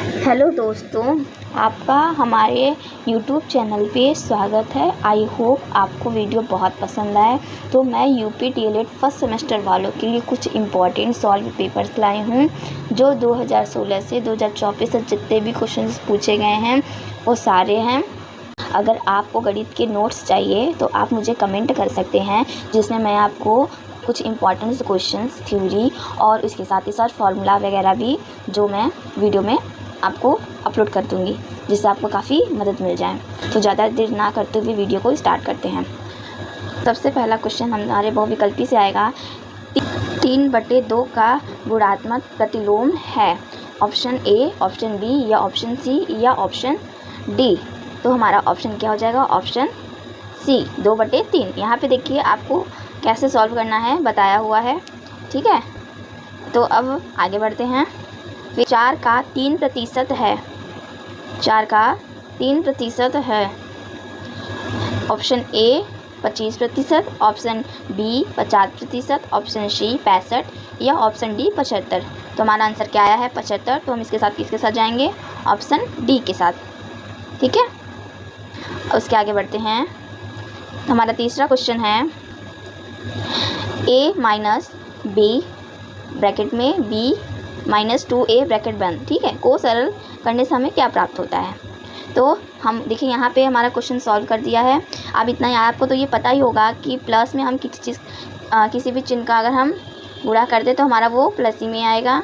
Hello दोस्तों, आपका हमारे यूट्यूब चैनल पे स्वागत है। आई होप आपको वीडियो बहुत पसंद आए। तो मैं यूपी डीएलएड फर्स्ट सेमेस्टर वालों के लिए कुछ इम्पॉर्टेंट सॉल्व पेपर्स लाई हूँ जो 2016 से 2024 तक जितने भी क्वेश्चंस पूछे गए हैं वो सारे हैं। अगर आपको गणित के नोट्स चाहिए तो आप मुझे कमेंट कर सकते हैं, जिसमें मैं आपको कुछ इम्पॉर्टेंट क्वेश्चंस, थ्योरी और इसके साथ ही साथ फार्मूला वगैरह भी जो मैं वीडियो में आपको अपलोड कर दूँगी, जिससे आपको काफ़ी मदद मिल जाए। तो ज़्यादा देर ना करते हुए वीडियो को स्टार्ट करते हैं। सबसे पहला क्वेश्चन हमारे बहुविकल्पी से आएगा। 3/2 का गुणात्मक प्रतिलोम है। ऑप्शन ए, ऑप्शन बी या ऑप्शन सी या ऑप्शन डी। तो हमारा ऑप्शन क्या हो जाएगा? Option C, 2/3। यहाँ पे देखिए आपको कैसे सॉल्व करना है बताया हुआ है, ठीक है। तो अब आगे बढ़ते हैं। 4 का 3% है। 4 का 3% है। Option A 25%, option B 50%, option C 65 या ऑप्शन डी 75। तो हमारा आंसर क्या आया है? 75। तो हम इसके साथ किसके साथ जाएंगे? ऑप्शन डी के साथ, ठीक है। उसके आगे बढ़ते हैं। तो हमारा तीसरा क्वेश्चन है a माइनस बी ब्रैकेट में b माइनस 2a ब्रैकेट बंद, ठीक है, को सरल करने से हमें क्या प्राप्त होता है? तो हम देखिए यहाँ पे हमारा क्वेश्चन सॉल्व कर दिया है। अब इतना याद आपको तो ये पता ही होगा कि प्लस में हम किसी भी चिन्ह का अगर हम गुणा कर दे तो हमारा वो प्लस ही में आएगा।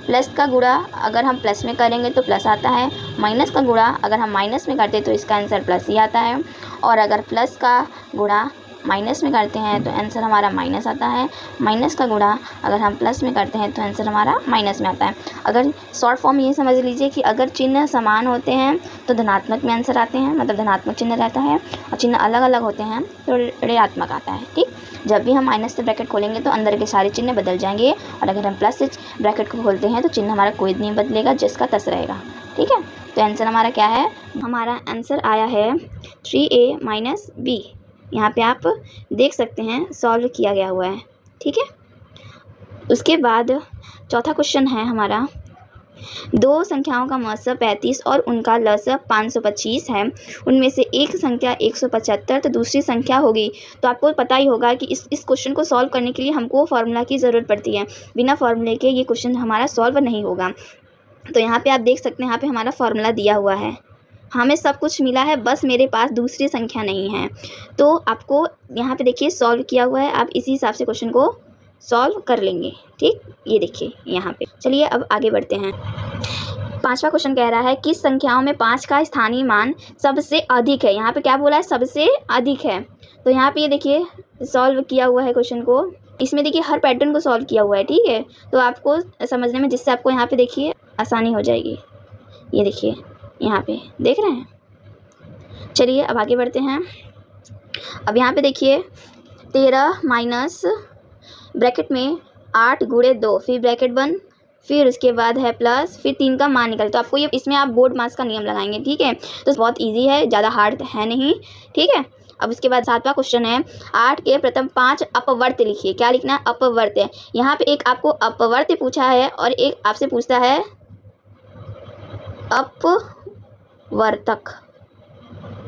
प्लस का गुणा अगर हम प्लस में करेंगे तो प्लस आता है। माइनस का गुणा अगर हम माइनस में करते तो इसका आंसर प्लस ही आता है। और अगर प्लस का गुणा माइनस में करते हैं तो आंसर हमारा माइनस आता है। माइनस का गुणा अगर हम प्लस में करते हैं तो आंसर हमारा माइनस में आता है। अगर शॉर्ट फॉर्म ये समझ लीजिए कि अगर चिन्ह समान होते हैं तो धनात्मक में आंसर आते हैं, मतलब धनात्मक चिन्ह रहता है, और चिन्ह अलग अलग होते हैं तो ऋणात्मक आता है, ठीक। जब भी हम माइनस से ब्रैकेट खोलेंगे तो अंदर के सारे चिन्ह बदल जाएंगे, और अगर हम प्लस से ब्रैकेट को खोलते हैं तो चिन्ह हमारा कोई नहीं बदलेगा, जिसका तस रहेगा, ठीक है। तो आंसर हमारा क्या है? हमारा आंसर आया है 3a माइनस बी। यहाँ पे आप देख सकते हैं सॉल्व किया गया हुआ है, ठीक है। उसके बाद चौथा क्वेश्चन है हमारा। 2 संख्याओं का मौसम 35 और उनका लसब 525 है। उनमें से एक संख्या 175 तो दूसरी संख्या होगी। तो आपको पता ही होगा कि इस क्वेश्चन को सॉल्व करने के लिए हमको फार्मूला की ज़रूरत पड़ती है। बिना फार्मूले के ये क्वेश्चन हमारा सॉल्व नहीं होगा। तो यहाँ पे आप देख सकते हैं, यहाँ पे हमारा फार्मूला दिया हुआ है, हमें सब कुछ मिला है, बस मेरे पास दूसरी संख्या नहीं है। तो आपको यहाँ पे देखिए सॉल्व किया हुआ है, आप इसी हिसाब से क्वेश्चन को सॉल्व कर लेंगे, ठीक। ये देखिए यहाँ पे। चलिए अब आगे बढ़ते हैं। 5वां क्वेश्चन कह रहा है किस संख्याओं में 5 का स्थानीय मान सबसे अधिक है? यहाँ पे क्या बोला है? सबसे अधिक है। तो यहाँ पे ये देखिए सॉल्व किया हुआ है क्वेश्चन को। इसमें देखिए हर पैटर्न को सॉल्व किया हुआ है, ठीक है। तो आपको समझने में, जिससे आपको यहाँ पे देखिए आसानी हो जाएगी। ये देखिए यहाँ पे देख रहे हैं। चलिए अब आगे बढ़ते हैं। अब यहाँ पे देखिए 13 माइनस ब्रैकेट में 8 गुणे 2, फिर ब्रैकेट बंद, फिर उसके बाद है प्लस, फिर 3 का मान निकल। तो आपको ये इसमें आप बोर्ड मास का नियम लगाएंगे, ठीक है। तो बहुत इजी है, ज़्यादा हार्ड है नहीं, ठीक है। अब उसके बाद 7वां क्वेश्चन है 8 के प्रथम 5 अपवर्त लिखिए। क्या लिखना है? अपवर्त। यहाँ पे एक आपको अपवर्त पूछा है और एक आपसे पूछता है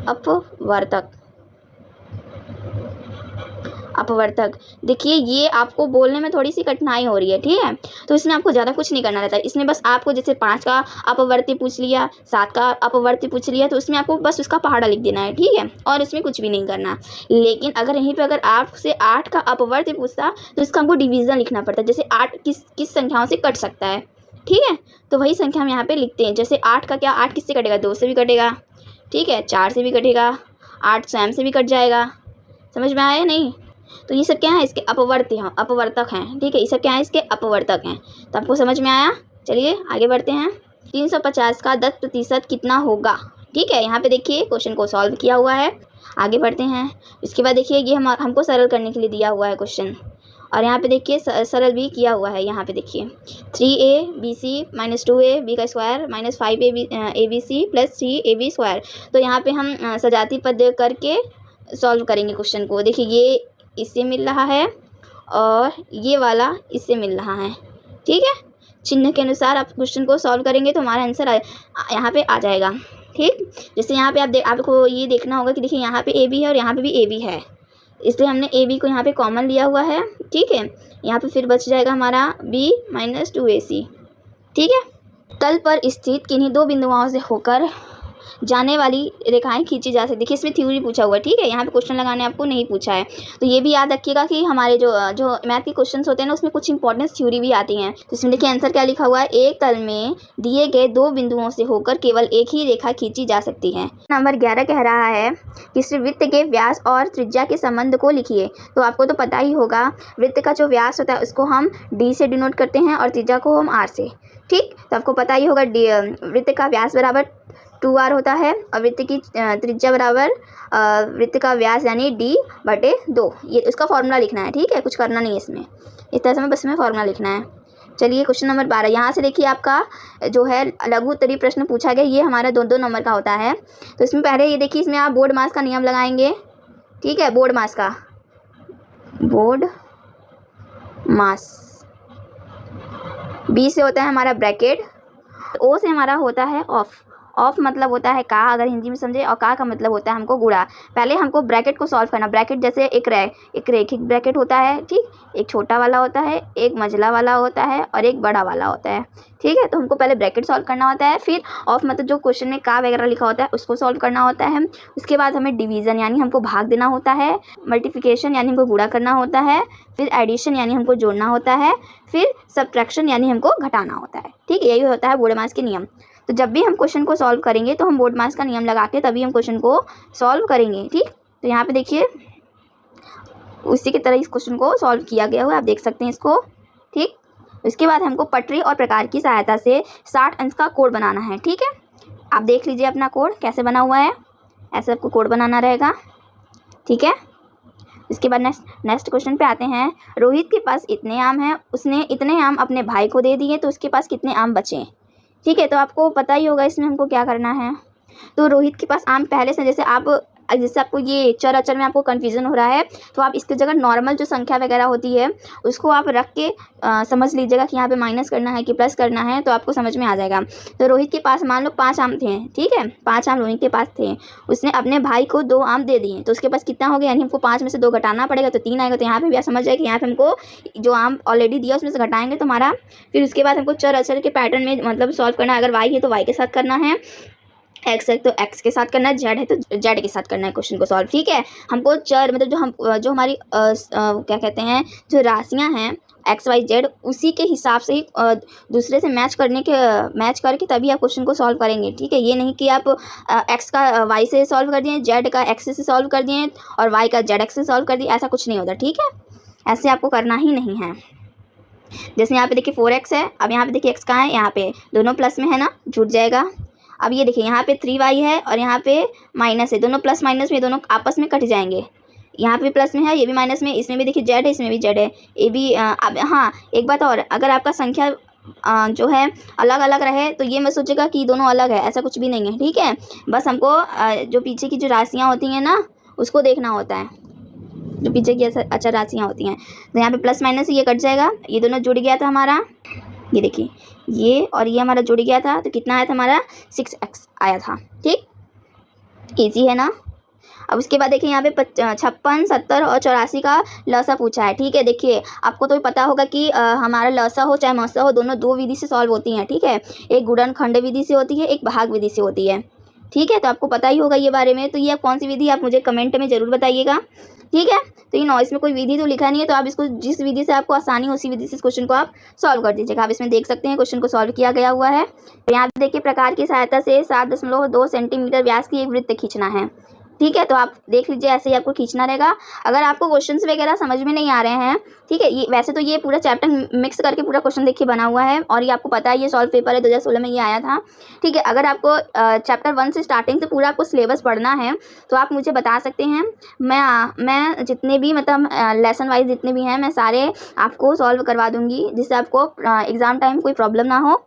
अपवर्तक। अपवर्तक देखिए ये आपको बोलने में थोड़ी सी कठिनाई हो रही है, ठीक है। तो इसमें आपको ज़्यादा कुछ नहीं करना रहता है। इसमें बस आपको जैसे 5 का अपवर्ती पूछ लिया, 7 का अपवर्ती पूछ लिया, तो उसमें आपको बस उसका पहाड़ा लिख देना है, ठीक है, और इसमें कुछ भी नहीं करना। लेकिन अगर यहीं पे अगर आपसे 8 का अपवर्ती पूछता तो इसका हमको डिवीज़न लिखना पड़ता है। जैसे 8 किस संख्याओं से कट सकता है, ठीक है। तो वही संख्या हम यहाँ पे लिखते हैं। जैसे 8 का क्या, 8 किससे कटेगा? 2 से भी कटेगा, ठीक है, 4 से भी कटेगा, 8 स्वयं से भी कट जाएगा। समझ में आया नहीं? तो ये सब क्या है? इसके अपवर्तक हैं, ठीक है। ये सब क्या है? इसके अपवर्तक हैं। तो आपको समझ में आया? चलिए आगे बढ़ते हैं। 350 का 10% कितना होगा? ठीक है, यहाँ पे देखिए क्वेश्चन को सॉल्व किया हुआ है। आगे बढ़ते हैं। इसके बाद देखिए ये हमको सरल करने के लिए दिया हुआ है क्वेश्चन, और यहाँ पे देखिए सरल भी किया हुआ है। यहाँ पे देखिए 3abc माइनस 2ab का square minus 5abc plus 3ab square. तो यहाँ पे हम सजाती पद करके सॉल्व करेंगे क्वेश्चन को। देखिए ये इससे मिल रहा है और ये वाला इससे मिल रहा है, ठीक है। चिन्ह के अनुसार आप क्वेश्चन को सॉल्व करेंगे तो हमारा आंसर यहाँ पे आ जाएगा। ठीक, जैसे यहाँ पे आपको ये देखना होगा कि देखिए यहाँ पे ए बी है और यहाँ पे भी ए बी है, इसलिए हमने ए बी को यहाँ पे कॉमन लिया हुआ है। ठीक है, यहाँ पे फिर बच जाएगा हमारा b - 2ac। ठीक है, तल पर स्थित किन्हीं दो बिंदुओं से होकर जाने वाली रेखाएं खींची जा सकती। देखिए इसमें थ्योरी पूछा हुआ है। ठीक है, यहाँ पे क्वेश्चन लगाने आपको नहीं पूछा है, तो ये भी याद रखिएगा कि हमारे जो मैथ के क्वेश्चंस होते हैं ना, उसमें कुछ इंपॉर्टेंट थ्योरी भी आती हैं। तो इसमें देखिए आंसर क्या लिखा हुआ है, एक तल में दिए गए दो बिंदुओं से होकर केवल एक ही रेखा खींची जा सकती है। नंबर 11 कह रहा है किसी वृत्त के व्यास और त्रिज्या के संबंध को लिखिए। तो आपको तो पता ही होगा, वृत्त का जो व्यास होता है उसको हम d से डिनोट करते हैं और त्रिज्या को हम r से। ठीक, तो आपको पता ही होगा वृत्त का व्यास बराबर 2r होता है और वृत्त की त्रिज्या बराबर वृत्त का व्यास यानी d/2। ये उसका फॉर्मूला लिखना है। ठीक है, कुछ करना नहीं है इसमें, इस तरह से हमें बस में फॉर्मूला लिखना है। चलिए क्वेश्चन नंबर 12, यहाँ से देखिए आपका जो है लघु उत्तरीय प्रश्न पूछा गया, ये हमारा 2-2 नंबर का होता है। तो इसमें पहले ये देखिए, इसमें आप बोर्ड मास का नियम लगाएंगे। ठीक है, बोर्ड मास बी से होता है हमारा ब्रैकेट, ओ से हमारा होता है ऑफ मतलब होता है का, अगर हिंदी में समझे, और का मतलब होता है हमको गुणा। पहले हमको ब्रैकेट को सॉल्व करना। ब्रैकेट जैसे एक रेखिक ब्रैकेट होता है। ठीक, एक छोटा वाला होता है, एक मंझला वाला होता है और एक बड़ा वाला होता है। ठीक है, तो हमको पहले ब्रैकेट सॉल्व करना होता है, फिर ऑफ मतलब जो क्वेश्चन में का वगैरह लिखा होता है उसको सॉल्व करना होता है। उसके बाद हमें डिवीज़न यानी हमको भाग देना होता है, मल्टीप्लिकेशन यानी हमको गुणा करना होता है, फिर एडिशन यानी हमको जोड़ना होता है, फिर सब्ट्रैक्शन यानी हमको घटाना होता है। ठीक, यही होता है बोर्ड मास के नियम। तो जब भी हम क्वेश्चन को सॉल्व करेंगे तो हम बोर्ड मास का नियम लगा के तभी हम क्वेश्चन को सॉल्व करेंगे। ठीक, तो यहाँ पे देखिए उसी की तरह इस क्वेश्चन को सॉल्व किया गया हुआ, आप देख सकते हैं इसको। ठीक, उसके बाद हमको पटरी और प्रकार की सहायता से 60 अंश का कोड बनाना है। ठीक है, आप देख लीजिए अपना कोड कैसे बना हुआ है, ऐसे आपको कोड बनाना रहेगा। ठीक है, इसके बाद नेक्स्ट क्वेश्चन पे आते हैं। रोहित के पास इतने आम हैं, उसने इतने आम अपने भाई को दे दिए, तो उसके पास कितने आम बचे। ठीक है, तो आपको पता ही होगा इसमें हमको क्या करना है। तो रोहित के पास आम पहले से, जैसे आपको ये चर अचर में आपको कन्फ्यूज़न हो रहा है, तो आप इसकी जगह नॉर्मल जो संख्या वगैरह होती है उसको आप रख के समझ लीजिएगा कि यहाँ पे माइनस करना है कि प्लस करना है, तो आपको समझ में आ जाएगा। तो रोहित के पास मान लो 5 आम थे। ठीक है, 5 आम रोहित के पास थे, उसने अपने भाई को 2 आम दे दिए, तो उसके पास कितना हो गया, यानी हमको 5 में से 2 घटाना पड़ेगा, तो 3 आएगा। तो यहाँ पे भी आप समझ जाए कि यहाँ पे हमको जो आम ऑलरेडी दिया उसमें से घटाएंगे तो हमारा, फिर उसके बाद हमको चर अचर के पैटर्न में मतलब सॉल्व करना है। अगर वाई है तो वाई के साथ करना है, एक्स है तो एक्स के साथ करना है, जेड है तो जेड के साथ करना है क्वेश्चन को सॉल्व। ठीक है, हमको चर मतलब जो हमारी क्या कहते हैं, जो राशियां हैं एक्स वाई जेड, उसी के हिसाब से ही दूसरे से मैच करके तभी आप क्वेश्चन को सॉल्व करेंगे। ठीक है, ये नहीं कि आप एक्स का वाई से सॉल्व कर दिए, जेड का एक्स से सॉल्व कर दिए और वाई का जेड एक्स से सॉल्व कर दिए, ऐसा कुछ नहीं होता। ठीक है, ऐसे आपको करना ही नहीं है। जैसे यहाँ पे देखिए 4x है, अब यहाँ पे देखिए x कहाँ है, यहाँ पे दोनों प्लस में है ना, जुट जाएगा। अब ये देखिए यहाँ पे 3y है और यहाँ पे माइनस है, दोनों प्लस माइनस में दोनों आपस में कट जाएंगे। यहाँ पे प्लस में है, ये भी माइनस में, इसमें भी देखिए जेड है, इसमें भी जेड है, ये भी अब हाँ एक बात और, अगर आपका संख्या जो है अलग अलग रहे तो ये मत सोचेगा कि दोनों अलग है, ऐसा कुछ भी नहीं है। ठीक है, बस हमको जो पीछे की जो राशियाँ होती हैं ना उसको देखना होता है, जो पीछे की अच्छा राशियाँ होती हैं। तो यहाँ पे प्लस माइनस ये कट जाएगा, ये दोनों जुड़ गया था हमारा, ये देखिए ये और ये हमारा जुड़ गया था, तो कितना आया था हमारा 6x आया था। ठीक, इजी है ना। अब उसके बाद देखिए यहाँ पे 56, 70 और 84 का लसा पूछा है। ठीक है, देखिए आपको तो पता होगा कि हमारा लसा हो चाहे मसा हो, दोनों 2 विधि से सॉल्व होती हैं। ठीक है, एक गुणनखंड विधि से होती है, एक भाग विधि से होती है। ठीक है, तो आपको पता ही होगा ये बारे में। तो ये कौन सी विधि, आप मुझे कमेंट में ज़रूर बताइएगा। ठीक है, तो ये इसमें कोई विधि तो लिखा नहीं है, तो आप इसको जिस विधि से आपको आसानी उसी विधि से इस क्वेश्चन को आप सॉल्व कर दीजिएगा। आप इसमें देख सकते हैं क्वेश्चन को सॉल्व किया गया हुआ है। तो यहाँ पे देखिए प्रकार की सहायता से 7.2 सेंटीमीटर व्यास की एक वृत्त खींचना है। ठीक है, तो आप देख लीजिए ऐसे ही आपको खींचना रहेगा। अगर आपको क्वेश्चंस वगैरह समझ में नहीं आ रहे हैं, ठीक है, ये वैसे तो ये पूरा चैप्टर मिक्स करके पूरा क्वेश्चन देखिए बना हुआ है, और ये आपको पता है ये सॉल्व पेपर है 2016 में ये आया था। ठीक है, अगर आपको चैप्टर 1 से स्टार्टिंग से पूरा आपको सिलेबस पढ़ना है तो आप मुझे बता सकते हैं। मैं जितने भी मतलब लेसन वाइज जितने भी हैं मैं सारे आपको सॉल्व करवा दूँगी, जिससे आपको एग्ज़ाम टाइम कोई प्रॉब्लम ना हो।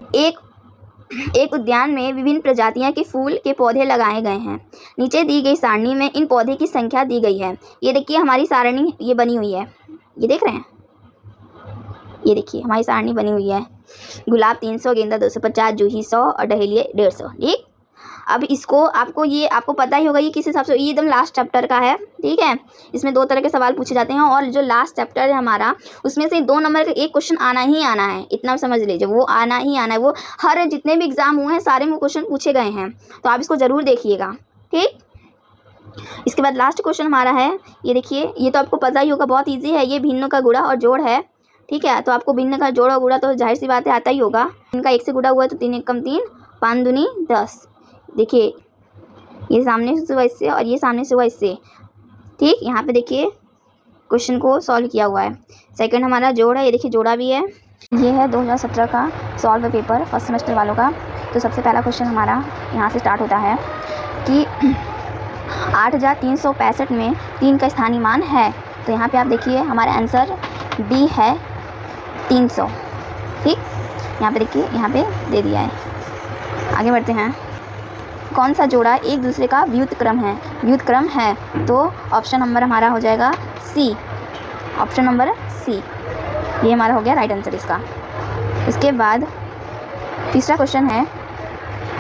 एक उद्यान में विभिन्न प्रजातियां के फूल के पौधे लगाए गए हैं। नीचे दी गई सारणी में इन पौधे की संख्या दी गई है। ये देखिए हमारी सारणी ये बनी हुई है, ये देख रहे हैं, ये देखिए हमारी सारणी बनी हुई है। गुलाब 300, गेंदा 250, जूही 100 और डहेलिया 150। ठीक, अब इसको आपको पता ही होगा ये किस हिसाब से, ये एकदम लास्ट चैप्टर का है। ठीक है, इसमें 2 तरह के सवाल पूछे जाते हैं और जो लास्ट चैप्टर है हमारा उसमें से 2 नंबर का एक क्वेश्चन आना ही आना है, इतना समझ लीजिए, वो आना ही आना है। वो हर जितने भी एग्जाम हुए हैं सारे में क्वेश्चन पूछे गए हैं, तो आप इसको ज़रूर देखिएगा। ठीक, इसके बाद लास्ट क्वेश्चन हमारा है, ये देखिए, ये तो आपको पता ही होगा, बहुत ईजी है। ये भिन्न का गुणा और जोड़ है। ठीक है, तो आपको भिन्न का जोड़ और गुणा तो जाहिर सी बात है आता ही होगा। इनका 1 से गुणा हुआ तो 3 1 कम 3, 5 दूनी 10। देखिए ये सामने से हुआ इससे और ये सामने से हुआ इससे। ठीक, यहाँ पे देखिए क्वेश्चन को सॉल्व किया हुआ है। सेकंड हमारा जोड़ है, ये देखिए जोड़ा भी है। ये है 2017 का सॉल्व पेपर फर्स्ट सेमेस्टर वालों का। तो सबसे पहला क्वेश्चन हमारा यहाँ से स्टार्ट होता है कि 8365 में 3 का स्थानीय मान है। तो यहाँ पे आप देखिए हमारा आंसर डी है 300। ठीक, यहाँ पे देखिए, यहाँ पे दे दिया है। आगे बढ़ते हैं। कौन सा जोड़ा एक दूसरे का व्युत्क्रम है? व्युत्क्रम है तो ऑप्शन नंबर हमारा हो जाएगा सी, ऑप्शन नंबर सी। ये हमारा हो गया राइट आंसर इसका। इसके बाद तीसरा क्वेश्चन है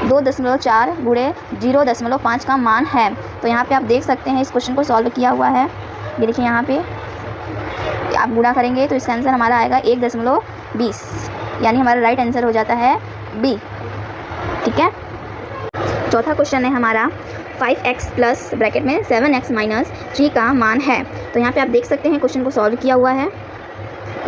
2.4 गुणे 0.5 का मान है। तो यहाँ पे आप देख सकते हैं इस क्वेश्चन को सॉल्व किया हुआ है। ये देखिए यहाँ पे आप गुणा करेंगे तो इसका आंसर हमारा आएगा 1.20, यानी हमारा राइट आंसर हो जाता है बी। ठीक है, चौथा क्वेश्चन है हमारा 5x प्लस ब्रैकेट में 7x माइनस 3 का मान है। तो यहाँ पे आप देख सकते हैं क्वेश्चन को सॉल्व किया हुआ है।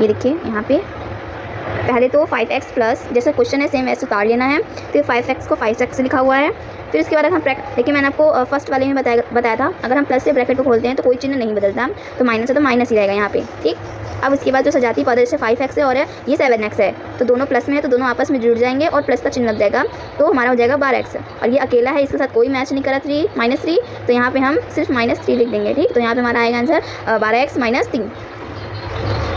ये देखिए यहाँ पे पहले तो 5x प्लस, जैसे क्वेश्चन है सेम वैसे उतार लेना है। फिर 5x को 5x लिखा हुआ है। फिर इसके बाद अगर हम देखिए मैंने आपको फर्स्ट वाले में बताया था, अगर हम प्लस से ब्रैकेट को खोलते हैं तो कोई चिन्ह नहीं बदलता, तो माइनस है तो माइनस ही रहेगा यहाँ पे। ठीक, अब इसके बाद जो सजाती पद जैसे 5x है और ये 7x है, तो दोनों प्लस में है तो दोनों आपस में जुड़ जाएंगे और प्लस का चिन्ह लग जाएगा, तो हमारा हो जाएगा 12x। और ये अकेला है, इसके साथ कोई मैच नहीं करा -3, तो यहाँ पे हम सिर्फ -3 लिख देंगे। ठीक, तो यहाँ पे हमारा आएगा आंसर 12x - 3।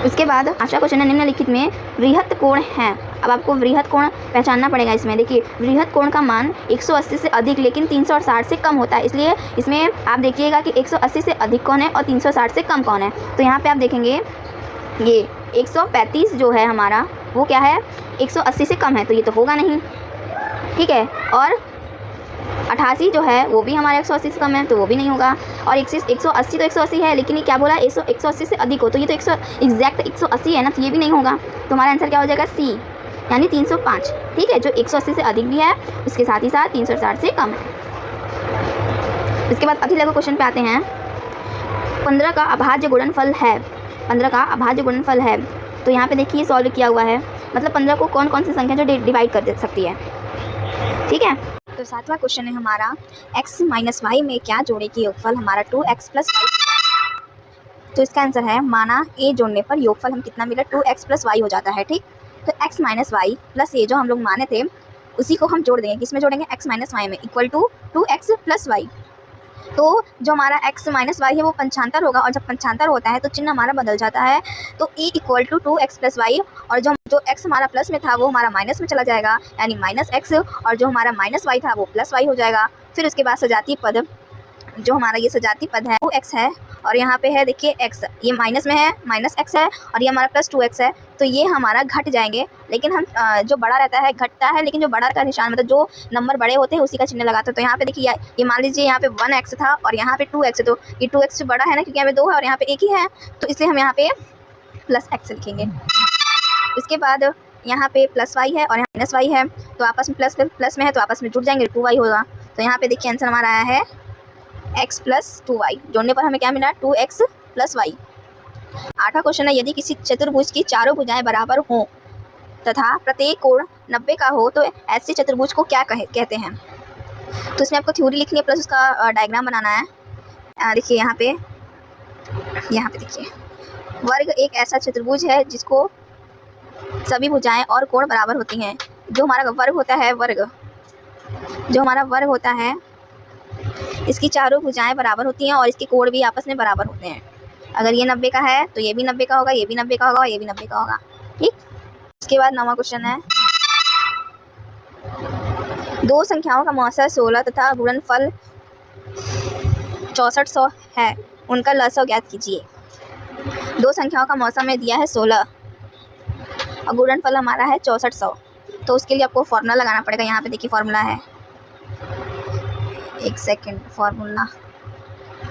उसके बाद 5वां क्वेश्चन है निम्नलिखित में वृहत कोण है। अब आपको वृहत कोण पहचानना पड़ेगा। इसमें देखिए वृहत कोण का मान 180 से अधिक लेकिन 360 से कम होता है, इसलिए इसमें आप देखिएगा कि 180 से अधिक कौन है और 360 से कम कौन है। तो यहाँ पे आप देखेंगे ये 135 जो है हमारा वो क्या है, 180 से कम है, तो ये तो होगा नहीं। ठीक है, और 88 जो है वो भी हमारा 180 से कम है, तो वो भी नहीं होगा। और 180 तो 180 है, लेकिन ये क्या बोला 180 से अधिक हो, तो ये तो एग्जैक्ट 180 है ना, तो ये भी नहीं होगा। तो हमारा आंसर क्या हो जाएगा सी, यानी 305। ठीक है, जो 180 से अधिक भी है उसके साथ ही साथ 360 से कम है। इसके बाद अतिलघु क्वेश्चन पे आते हैं। 15 का अभाज्य गुणनफल है। 15 का अभाज्य गुणनफल है, तो यहाँ पे देखिए सॉल्व किया हुआ है, मतलब 15 को कौन कौन सी संख्या जो डिवाइड कर सकती है। ठीक है, तो 7वां क्वेश्चन है हमारा x - y में क्या जोड़े की योगफल हमारा 2x + y। तो इसका आंसर है माना a जोड़ने पर योगफल हम कितना मिला 2x + y हो जाता है। ठीक, तो x - y प्लस a जो हम लोग माने थे उसी को हम जोड़ देंगे। किसमें जोड़ेंगे, x - y में, इक्वल टू 2x + y। तो जो हमारा x - y है वो पंचांतर होगा, और जब पंचांतर होता है तो चिन्ह हमारा बदल जाता है। तो a = 2x + y, और जो x हमारा प्लस में था वो हमारा माइनस में चला जाएगा, यानी -x, और जो हमारा -y था वो +y हो जाएगा। फिर उसके बाद सजातीय पद, जो हमारा ये सजातीय पद है वो x है, और यहाँ पे है देखिए x, ये माइनस में है, -x है, और ये हमारा +2x है, तो ये हमारा घट जाएंगे। लेकिन हम जो बड़ा रहता है घटता है, लेकिन जो बड़ा का निशान मतलब जो नंबर बड़े होते हैं उसी का चिन्ह लगाते हैं। तो यहाँ पे देखिए ये मान लीजिए यहाँ पे 1x था और यहाँ पे 2x है, तो ये 2x से बड़ा है ना, क्योंकि यहाँ पे 2 है और यहाँ पे 1 ही है, तो इसलिए हम यहाँ पे +x लिखेंगे। इसके बाद यहाँ पे +y है और यहाँ -y है, तो आपस में प्लस में है तो आपस में जुड़ जाएंगे, 2y होगा। तो यहाँ पे देखिए आंसर हमारा आया है x + 2y, जोड़ने पर हमें क्या मिला 2x + y। 8वां क्वेश्चन है यदि किसी चतुर्भुज की चारों भुजाएं बराबर हों तथा प्रत्येक कोण 90 का हो तो ऐसे चतुर्भुज को क्या कहते हैं। तो इसमें आपको थ्योरी लिखनी है प्लस उसका डायग्राम बनाना है। देखिए यहाँ पे देखिए वर्ग एक ऐसा चतुर्भुज है जिसको सभी भुजाएं और कोण बराबर होती हैं। जो हमारा वर्ग होता है इसकी चारों भुजाएं बराबर होती हैं और इसके कोण भी आपस में बराबर होते हैं। अगर ये 90 का है तो ये भी 90 का होगा, ये भी 90 का होगा, ये भी 90 का होगा। ठीक, इसके बाद 9वां क्वेश्चन है दो संख्याओं का मौसा 16 तथा गुणनफल 6400 है, उनका लसागु ज्ञात कीजिए। दो संख्याओं का मौसा में दिया है 16 और गुणनफल हमारा है 6400। तो उसके लिए आपको फार्मूला लगाना पड़ेगा। यहाँ पे देखिए फार्मूला है, एक सेकेंड, फार्मूला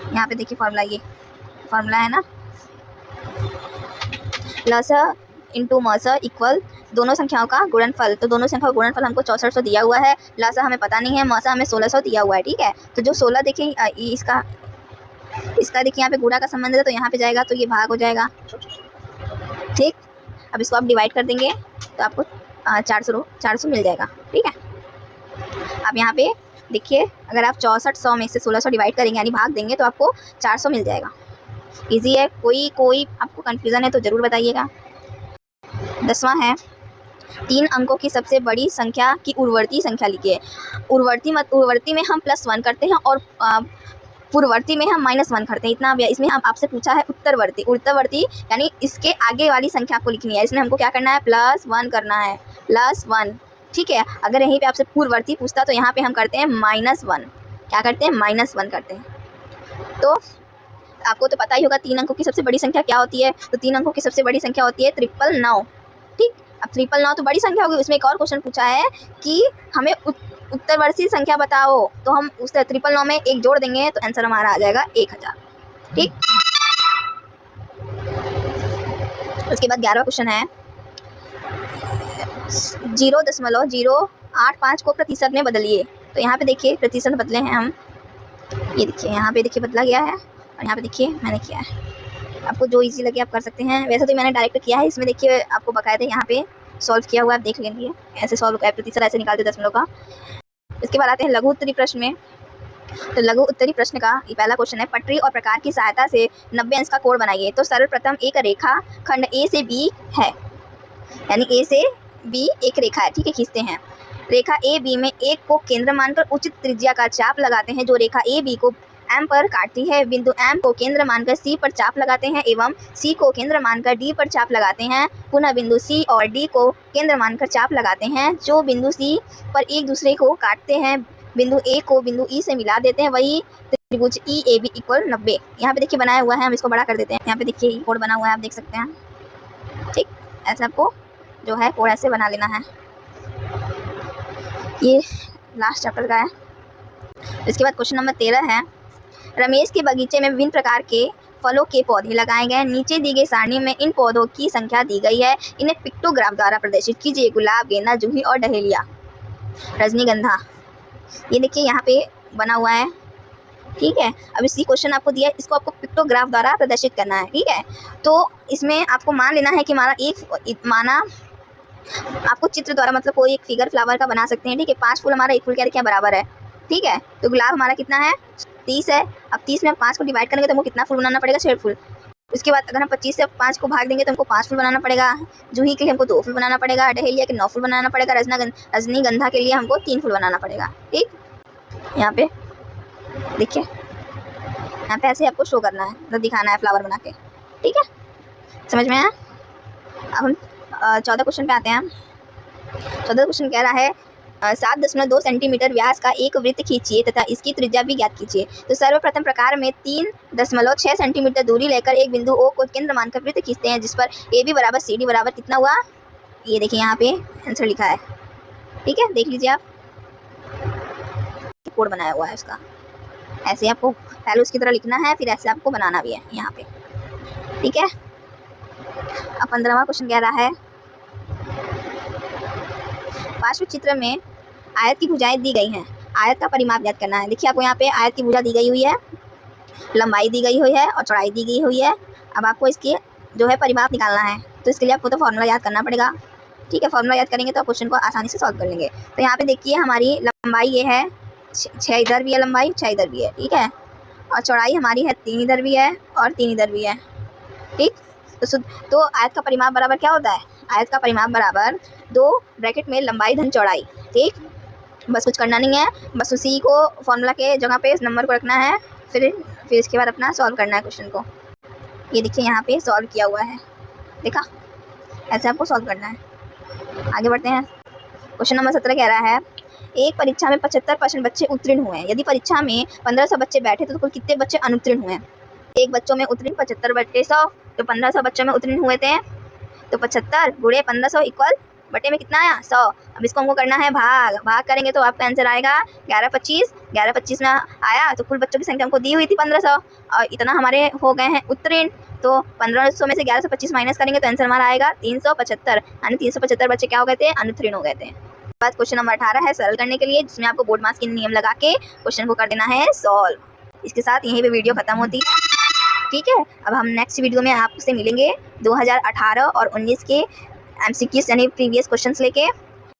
यहाँ पे देखिए, फार्मूला ये फार्मूला है ना, लसा इंटू मसा इक्वल दोनों संख्याओं का गुणनफल। तो दोनों संख्याओं का गुणनफल हमको 6400 दिया हुआ है, लसा हमें पता नहीं है, मसा हमें 1600 दिया हुआ है। ठीक है, तो जो 16 देखिए इसका देखिए यहाँ पे गुणा का संबंध है, तो यहाँ पे जाएगा तो ये भाग हो जाएगा। ठीक, अब इसको आप डिवाइड कर देंगे तो आपको 400 मिल जाएगा। ठीक है, अब यहाँ पे देखिए, अगर आप 6400 में से 1600 डिवाइड करेंगे यानी भाग देंगे तो आपको 400 मिल जाएगा। इजी है, कोई आपको कन्फ्यूज़न है तो ज़रूर बताइएगा। 10वां है, 3 अंकों की सबसे बड़ी संख्या की उर्वरती संख्या लिखिए। उर्वरती में हम +1 करते हैं और पूर्ववर्ती में हम -1 करते हैं, इतना। इसमें हम आपसे पूछा है उत्तरवर्ती यानी इसके आगे वाली संख्या आपको लिखनी है। इसमें हमको क्या करना है, +1 करना है, +1। ठीक है, अगर यहीं पे आपसे पूर्ववर्ती पूछता तो यहाँ पे हम करते हैं -1। क्या करते हैं, -1 करते हैं। तो आपको तो पता ही होगा 3 अंकों की सबसे बड़ी संख्या क्या होती है। तो 3 अंकों की सबसे बड़ी संख्या होती है 999। ठीक, अब 999 तो बड़ी संख्या होगी। उसमें एक और क्वेश्चन पूछा है कि हमें उत्तरवर्ती संख्या बताओ, तो हम उस 999 में 1 जोड़ देंगे तो आंसर हमारा आ जाएगा 1000। ठीक, उसके बाद 11वां क्वेश्चन है, 0.085 को प्रतिशत में बदलिए। तो यहाँ पे देखिए प्रतिशत बदले हैं हम, ये देखिए यहाँ पे देखिए बदला गया है, और यहाँ पे देखिए मैंने किया है। आपको जो इजी लगे आप कर सकते हैं। वैसे तो मैंने डायरेक्ट किया है, इसमें देखिए आपको बकायदे यहाँ पे सॉल्व किया हुआ है, आप देख लेंगे ऐसे सॉल्व प्रतिशत ऐसे निकालते दशमलव का। इसके बाद आते हैं लघु उत्तरी प्रश्न में। तो लघु उत्तरी प्रश्न का ये पहला क्वेश्चन है, पटरी और प्रकार की सहायता से 90 अंश का कोण बनाइए। तो सर्वप्रथम एक रेखा खंड ए से बी है, यानी ए से बी एक रेखा है। ठीक है, खींचते हैं। रेखा ए बी में एक को केंद्र मानकर उचित त्रिज्या का चाप लगाते हैं, जो रेखा ए बी को एम पर काटती है। बिंदु एम को केंद्र मानकर सी पर चाप लगाते हैं एवं सी को केंद्र मानकर डी पर चाप लगाते हैं। पुनः बिंदु सी और डी को केंद्र मानकर चाप लगाते हैं। जो बिंदु सी पर एक दूसरे को काटते हैं, बिंदु ए को बिंदु ई से मिला देते हैं, वही त्रिभुज ई ए बी इक्वल 90। यहाँ पे देखिए बनाया हुआ है, हम इसको बड़ा कर देते हैं। यहाँ पे देखिए कोड बना हुआ है, आप देख सकते हैं। ठीक, ऐसे आपको जो है कोड ऐसे बना लेना है। ये लास्ट चैप्टर का है। इसके बाद क्वेश्चन नंबर 13 है, रमेश के बगीचे में विभिन्न प्रकार के फलों के पौधे लगाए गए। नीचे दी गई सारणी में इन पौधों की संख्या दी गई है, इन्हें पिक्टोग्राफ द्वारा प्रदर्शित कीजिए। गुलाब, गेंदा, जूही और डहेलिया, रजनीगंधा। ये देखिए यहाँ पे बना हुआ है। ठीक है, अब इसी क्वेश्चन आपको दिया है, इसको आपको पिक्टोग्राफ द्वारा प्रदर्शित करना है। ठीक है, तो इसमें आपको मान लेना है कि माना आपको चित्र द्वारा, मतलब कोई एक फिगर फ्लावर का बना सकते हैं। ठीक है, 5 फूल, हमारा 1 फूल क्या देखिए बराबर है। ठीक है, तो गुलाब हमारा कितना है, 30 है। अब 30 में 5 को डिवाइड करेंगे तो हमको कितना फूल बनाना पड़ेगा, 6 फूल। उसके बाद अगर हम 25 से 5 को भाग देंगे तो हमको 5 फूल बनाना पड़ेगा। जूही के लिए हमको 2 फूल बनाना पड़ेगा। डहेलिया के 9 फूल बनाना पड़ेगा। रजनीगंधा के लिए हमको 3 फूल बनाना पड़ेगा। ठीक, यहाँ पे देखिए, यहाँ पे ऐसे आपको शो करना है, मतलब दिखाना है फ्लावर बना के। ठीक है, समझ में आया। अब हम 14 क्वेश्चन पे आते हैं। 14 क्वेश्चन कह रहा है, 7.2 सेंटीमीटर व्यास का एक वृत्त खींचिए तथा इसकी त्रिज्या भी ज्ञात कीजिए। तो सर्वप्रथम प्रकार में 3.6 सेंटीमीटर दूरी लेकर एक बिंदु O को केंद्र मानकर वृत्त खींचते हैं, जिस पर AB बराबर CD बराबर कितना हुआ, ये देखिए यहाँ पे आंसर लिखा है। ठीक है, देख लीजिए आप, कोड बनाया हुआ है उसका। ऐसे आपको पहले उसकी तरह लिखना है, फिर ऐसे आपको बनाना भी है यहाँ पे। ठीक है, अब 15वां क्वेश्चन कह रहा है, पार्श्व चित्र में आयत की भुजाएं दी गई हैं, आयत का परिमाप ज्ञात करना है। देखिए आपको यहाँ पे आयत की भुजा दी गई हुई है, लंबाई दी गई हुई है और चौड़ाई दी गई हुई है। अब आपको इसकी जो है परिमाप निकालना है, तो इसके लिए आपको तो फॉर्मूला याद करना पड़ेगा। ठीक है, फॉर्मूला याद करेंगे तो आप क्वेश्चन को आसानी से सॉल्व कर लेंगे। तो यहाँ पे देखिए हमारी लंबाई ये है 6 इधर भी है, लंबाई 6 इधर भी है। ठीक है, और चौड़ाई हमारी है 3 इधर भी है और 3 इधर भी है। ठीक, तो आयत का परिमाप बराबर क्या होता है, आयत का परिमाप बराबर 2 ब्रैकेट में लंबाई धन चौड़ाई। ठीक, बस कुछ करना नहीं है, बस उसी को फॉर्मूला के जगह पे इस नंबर को रखना है, फिर इसके बाद अपना सॉल्व करना है क्वेश्चन को। ये देखिए यहाँ पे सॉल्व किया हुआ है, देखा, ऐसे आपको सॉल्व करना है। आगे बढ़ते हैं। क्वेश्चन नंबर 17 कह रहा है, एक परीक्षा में 75% बच्चे उत्तीर्ण हुए हैं। यदि परीक्षा में 1500 बच्चे बैठे तो कुल कितने बच्चे अनुत्तीर्ण हुए? एक बच्चों में उत्तीर्ण 75 बटे 100, तो 1500 बच्चों में उत्तीर्ण हुए थे तो 75 गुणे 1500 इक्वल बटे में कितना आया 100। अब इसको हमको करना है भाग करेंगे तो आपका आंसर आएगा 1125 में आया। तो कुल बच्चों की संख्या हमको दी हुई थी 1500 और इतना हमारे हो गए हैं उत्तीर्ण। तो 1500 में से 1125 माइनस करेंगे तो आंसर हमारा आएगा 375, यानी 375 बच्चे क्या हो गए थे, अनुत्तीर्ण हो गए थे। बाद क्वेश्चन नंबर 18 है सरल करने के लिए, जिसमें आपको बोर्ड मास के नियम लगा के क्वेश्चन को कर देना है सॉल्व। इसके साथ यहीं पे वीडियो खत्म होती है, ठीक है। अब हम नेक्स्ट वीडियो में आपसे मिलेंगे 2018 और 19 के MCQs यानी प्रीवियस क्वेश्चंस लेके।